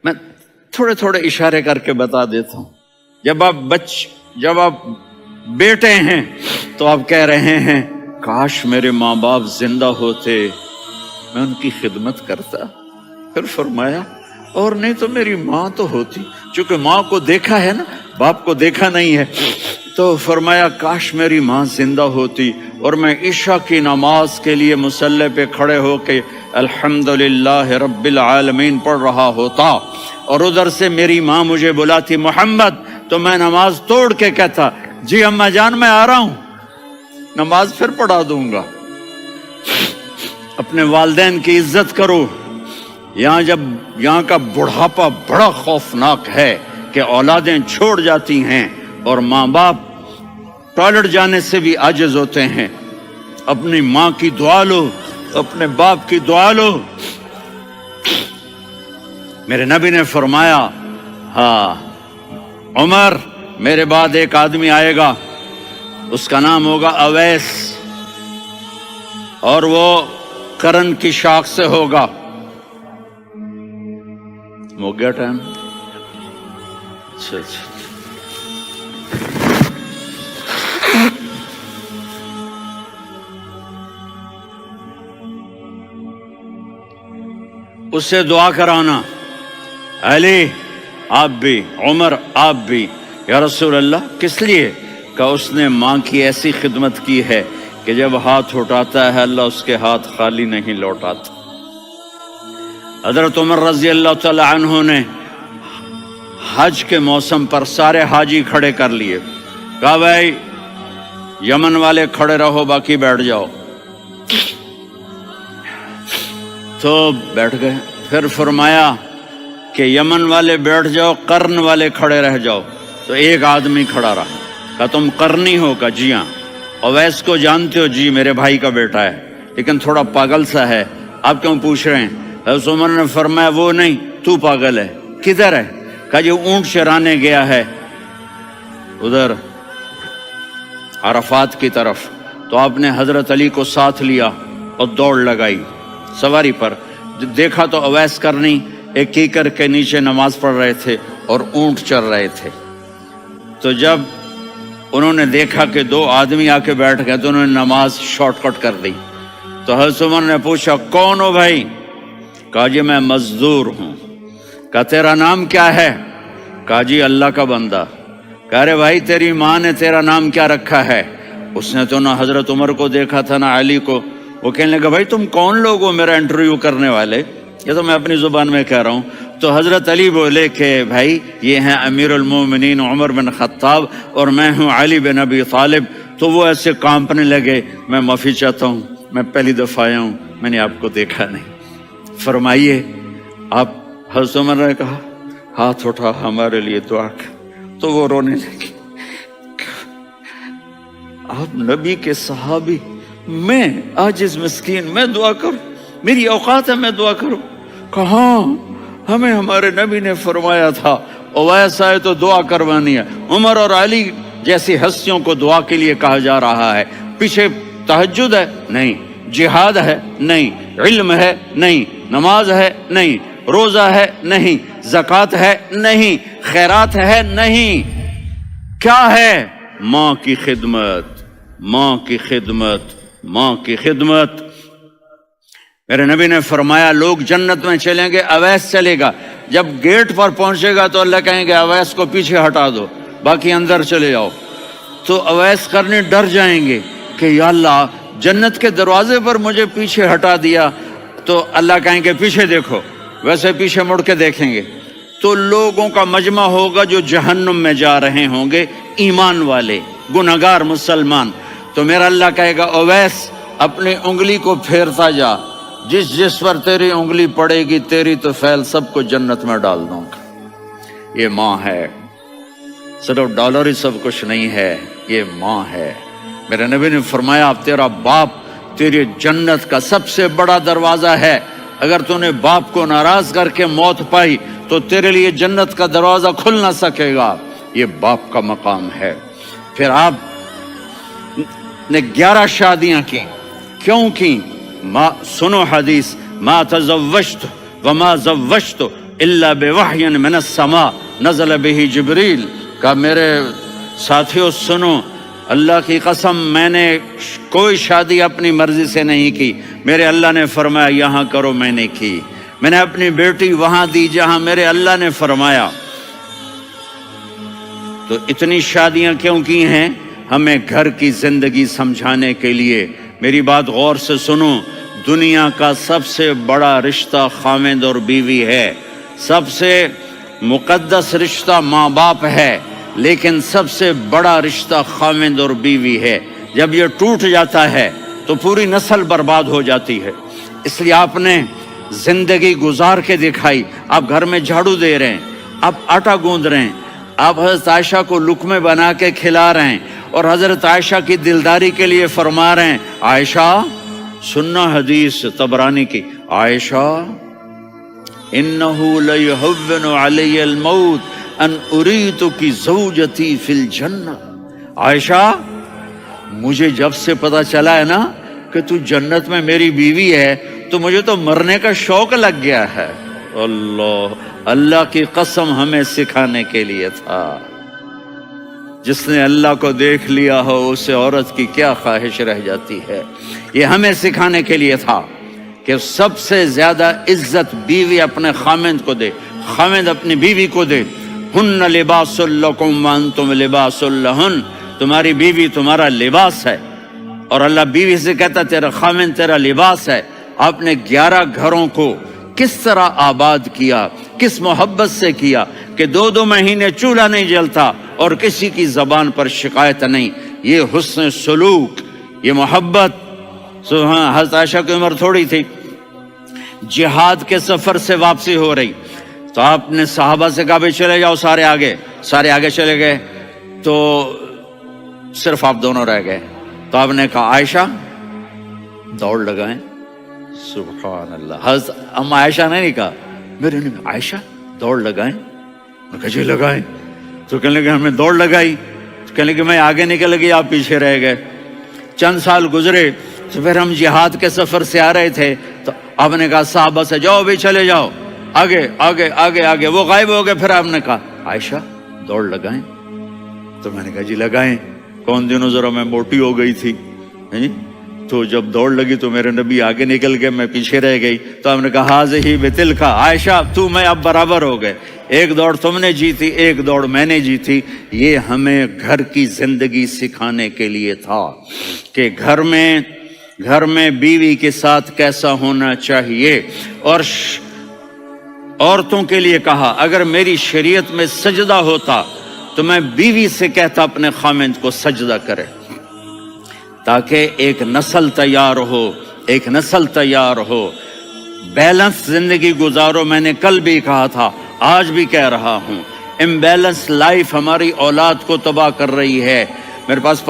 میں تھوڑے تھوڑے اشارے کر کے بتا دیتا ہوں. جب آپ بیٹے ہیں تو آپ کہہ رہے ہیں کاش میرے ماں باپ زندہ ہوتے، میں ان کی خدمت کرتا. پھر فرمایا اور نہیں تو میری ماں تو ہوتی. چونکہ ماں کو دیکھا ہے نا، باپ کو دیکھا نہیں ہے، تو فرمایا کاش میری ماں زندہ ہوتی اور میں عشاء کی نماز کے لیے مصلی پہ کھڑے ہو کے الحمدللہ رب العالمین پڑھ رہا ہوتا، اور ادھر سے میری ماں مجھے بلاتی محمد، تو میں نماز توڑ کے کہتا جی اماں جان میں آ رہا ہوں، نماز پھر پڑھا دوں گا. اپنے والدین کی عزت کرو. یہاں کا بڑھاپا بڑا خوفناک ہے کہ اولادیں چھوڑ جاتی ہیں اور ماں باپ ٹوائلٹ جانے سے بھی عاجز ہوتے ہیں. اپنی ماں کی دعا لو، اپنے باپ کی دعا لو. میرے نبی نے فرمایا ہاں عمر میرے بعد ایک آدمی آئے گا، اس کا نام ہوگا اویس، اور وہ کرن کی شاخ سے ہوگا. ہو گیا ٹائم؟ اچھا. اس سے دعا کرانا، علی آپ بھی، عمر آپ بھی. یا رسول اللہ کس لیے؟ کہ اس نے ماں کی ایسی خدمت کی ہے کہ جب ہاتھ اٹھاتا ہے اللہ اس کے ہاتھ خالی نہیں لوٹاتا. حضرت عمر رضی اللہ تعالی عنہ نے حج کے موسم پر سارے حاجی کھڑے کر لیے، کہا بھائی یمن والے کھڑے رہو باقی بیٹھ جاؤ. تو بیٹھ گئے. پھر فرمایا کہ یمن والے بیٹھ جاؤ، قرن والے کھڑے رہ جاؤ. تو ایک آدمی کھڑا رہا. کہا تم قرنی ہو؟ کہا جی ہاں. اویس کو جانتے ہو؟ جی میرے بھائی کا بیٹا ہے لیکن تھوڑا پاگل سا ہے، آپ کیوں پوچھ رہے ہیں؟ حضرت عمر نے فرمایا وہ نہیں، تو پاگل ہے. کدھر ہے؟ کہا جی اونٹ چرانے گیا ہے ادھر عرفات کی طرف. تو آپ نے حضرت علی کو ساتھ لیا اور دوڑ لگائی سواری پر. دیکھا تو اویس کرنی ایک کیکر کے نیچے نماز پڑھ رہے تھے اور اونٹ چر رہے تھے. تو جب انہوں نے دیکھا کہ دو آدمی آ کے بیٹھ گئے تو انہوں نے نماز شارٹ کٹ کر دی. تو حضرت عمر نے پوچھا کون ہو بھائی؟ کہا جی میں مزدور ہوں. کہا تیرا نام کیا ہے؟ کہا جی اللہ کا بندہ. کہا ارے بھائی تیری ماں نے تیرا نام کیا رکھا ہے؟ اس نے تو نہ حضرت عمر کو دیکھا تھا نہ علی کو. وہ کہنے لگا بھائی تم کون لوگ ہو میرا انٹرویو کرنے والے؟ یہ تو میں اپنی زبان میں کہہ رہا ہوں. تو حضرت علی بولے کہ بھائی یہ ہیں امیر المومنین عمر بن خطاب اور میں ہوں علی بن ابی طالب. تو وہ ایسے کانپنے لگے. میں معافی چاہتا ہوں، میں پہلی دفعہ آیا ہوں، میں نے آپ کو دیکھا نہیں. فرمائیے آپ. حضرت عمر نے کہا ہاتھ اٹھا ہمارے لیے دعا کر. تو وہ رونے لگے. آپ نبی کے صحابی، میں عاجز مسکین، میں دعا کروں؟ میری اوقات ہے میں دعا کروں؟ کہاں؟ ہمیں ہمارے نبی نے فرمایا تھا اویس آئے تو دعا کروانی ہے. عمر اور علی جیسی ہستیوں کو دعا کے لیے کہا جا رہا ہے. پیچھے تہجد ہے؟ نہیں. جہاد ہے؟ نہیں. علم ہے؟ نہیں. نماز ہے؟ نہیں. روزہ ہے؟ نہیں. زکوٰۃ ہے؟ نہیں. خیرات ہے؟ نہیں. کیا ہے؟ ماں کی خدمت، ماں کی خدمت، ماں کی خدمت. میرے نبی نے فرمایا لوگ جنت میں چلیں گے، اویس چلے گا. جب گیٹ پر پہنچے گا تو اللہ کہیں گے اویس کو پیچھے ہٹا دو، باقی اندر چلے جاؤ. تو اویس کرنے ڈر جائیں گے کہ یا اللہ جنت کے دروازے پر مجھے پیچھے ہٹا دیا. تو اللہ کہیں گے پیچھے دیکھو، ویسے پیچھے مڑ کے دیکھیں گے تو لوگوں کا مجمع ہوگا جو جہنم میں جا رہے ہوں گے، ایمان والے، گنہگار مسلمان. تو میرا اللہ کہے گا اویس اپنی انگلی کو پھیرتا جا، جس پر تیری انگلی پڑے گی تیری تو فیل سب کو جنت میں ڈال دوں گا. یہ ماں ہے، صرف ڈالر ہی سب کچھ نہیں ہے، یہ ماں ہے. میرے نبی نے فرمایا اب تیرا باپ تیری جنت کا سب سے بڑا دروازہ ہے. اگر تو نے باپ کو ناراض کر کے موت پائی تو تیرے لیے جنت کا دروازہ کھل نہ سکے گا. یہ باپ کا مقام ہے. پھر آپ نے 11 شادیاں کی. کیوں کی؟ سنو حدیث، ما تزوجت وما زوجت الا بوحی من السماء نزل به جبریل. کہا میرے ساتھیوں سنو، اللہ کی قسم میں نے کوئی شادی اپنی مرضی سے نہیں کی. میرے اللہ نے فرمایا یہاں کرو، میں نے کی. میں نے اپنی بیٹی وہاں دی جہاں میرے اللہ نے فرمایا. تو اتنی شادیاں کیوں کی ہیں؟ ہمیں گھر کی زندگی سمجھانے کے لیے. میری بات غور سے سنو، دنیا کا سب سے بڑا رشتہ خاوند اور بیوی ہے. سب سے مقدس رشتہ ماں باپ ہے، لیکن سب سے بڑا رشتہ خاوند اور بیوی ہے. جب یہ ٹوٹ جاتا ہے تو پوری نسل برباد ہو جاتی ہے. اس لیے آپ نے زندگی گزار کے دکھائی. آپ گھر میں جھاڑو دے رہے ہیں، آپ آٹا گوندھ رہے ہیں، آپ حضرت عائشہ کو لقمے بنا کے کھلا رہے ہیں، اور حضرت عائشہ کی دلداری کے لیے فرما رہے ہیں عائشہ سننا حدیث طبرانی کی، عائشہ انہو لیہون علی الموت ان اریتکی زوجتی فی الجنہ. عائشہ مجھے جب سے پتا چلا ہے نا کہ تو جنت میں میری بیوی ہے تو مجھے تو مرنے کا شوق لگ گیا ہے. اللہ کی قسم ہمیں سکھانے کے لیے تھا. جس نے اللہ کو دیکھ لیا ہو اسے عورت کی کیا خواہش رہ جاتی ہے. یہ ہمیں سکھانے کے لیے تھا کہ سب سے زیادہ عزت بیوی اپنے خاوند کو دے، خاوند اپنی بیوی کو دے. ہن لباس لکم وانتم لباس لہن، تمہاری بیوی تمہارا لباس ہے. اور اللہ بیوی سے کہتا تیرا خاوند تیرا لباس ہے. آپ نے 11 گھروں کو کس طرح آباد کیا، کس محبت سے کیا کہ 2 مہینے چولہا نہیں جلتا اور کسی کی زبان پر شکایت نہیں. یہ حسن سلوک، یہ محبت. حضرت عائشہ کی عمر تھوڑی تھی، جہاد کے سفر سے واپسی ہو رہی تو آپ نے صحابہ سے کہا بھائی چلے جاؤ سارے آگے چلے گئے تو صرف آپ دونوں رہ گئے. تو آپ نے کہا عائشہ دوڑ لگائیں. سبحان اللہ. حضرت اما عائشہ نے نہیں کہا، میرے نے عائشہ دوڑ لگائیں. میں کہا جی لگائیں. تو کہنے لگے ہمیں دوڑ لگائی. تو کہنے لگے میں آگے نکل گئی، آپ پیچھے رہ گئے. چند سال گزرے تو پھر ہم جہاد کے سفر سے آ رہے تھے تو آپ نے کہا صحابہ سے جاؤ بھی چلے جاؤ آگے آگے آگے آگے. وہ غائب ہو گئے. پھر آپ نے کہا عائشہ دوڑ لگائیں. تو میں نے کہا جی لگائیں. کون دنوں ذرا میں موٹی ہو گئی تھی، تو جب دوڑ لگی تو میرے نبی آگے نکل گئے، میں پیچھے رہ گئی. تو ہم نے کہا ہاذہ بتلک، عائشہ تو میں اب برابر ہو گئے. ایک دوڑ تم نے جیتی، ایک دوڑ میں نے جیتی. یہ ہمیں گھر کی زندگی سکھانے کے لیے تھا کہ گھر میں بیوی کے ساتھ کیسا ہونا چاہیے. اور عورتوں کے لیے کہا اگر میری شریعت میں سجدہ ہوتا تو میں بیوی سے کہتا اپنے خاوند کو سجدہ کرے، تاکہ ایک نسل تیار ہو. بیلنس زندگی گزارو. میں نے کل بھی کہا تھا، آج بھی کہہ رہا ہوں، امبیلنس لائف ہماری اولاد کو تباہ کر رہی ہے. میرے پاس